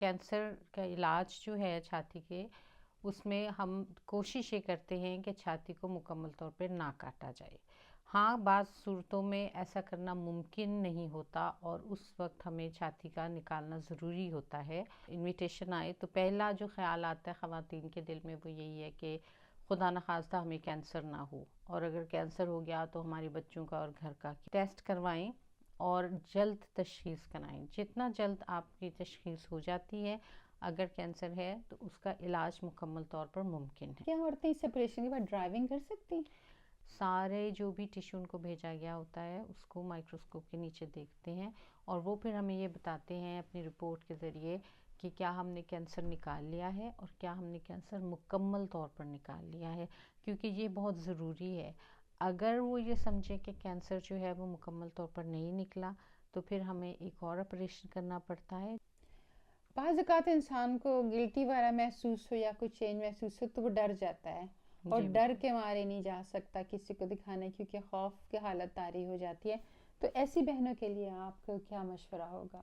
Cancer کا علاج جو ہے چھاتی کے، اس میں ہم کوشش یہ کرتے ہیں کہ چھاتی کو مکمل طور پہ نہ کاٹا جائے. ہاں، بعض صورتوں میں ایسا کرنا ممکن نہیں ہوتا اور اس وقت ہمیں چھاتی کا نکالنا ضروری ہوتا ہے. انویٹیشن آئے تو پہلا جو خیال آتا ہے خواتین کے دل میں وہ یہی ہے کہ خدا نخواستہ ہمیں کینسر نہ ہو، اور اگر کینسر ہو گیا تو ہمارے بچوں کا اور گھر کا ٹیسٹ کروائیں اور جلد تشخیص کرائیں. جتنا جلد آپ کی تشخیص ہو جاتی ہے اگر کینسر ہے تو اس کا علاج مکمل طور پر ممکن ہے. کیا عورتیں اس آپریشن کے بعد ڈرائیونگ کر سکتی ہیں؟ سارے جو بھی ٹیشو ان کو بھیجا گیا ہوتا ہے اس کو مائکروسکوپ کے نیچے دیکھتے ہیں اور وہ پھر ہمیں یہ بتاتے ہیں اپنی رپورٹ کے ذریعے کہ کیا ہم نے کینسر نکال لیا ہے اور کیا ہم نے کینسر مکمل طور پر نکال لیا ہے، کیونکہ یہ بہت ضروری ہے. اگر وہ یہ سمجھے کہ کینسر جو ہے وہ مکمل طور پر نہیں نکلا تو پھر ہمیں ایک اور آپریشن کرنا پڑتا ہے. بعض اوقات انسان کو گلٹی والا محسوس ہو یا کوئی چینج محسوس ہو تو وہ ڈر جاتا ہے اور جی ڈر کے مارے نہیں جا سکتا کسی کو دکھانے، کیونکہ خوف کی حالت طاری ہو جاتی ہے. تو ایسی بہنوں کے لیے آپ کا کیا مشورہ ہوگا؟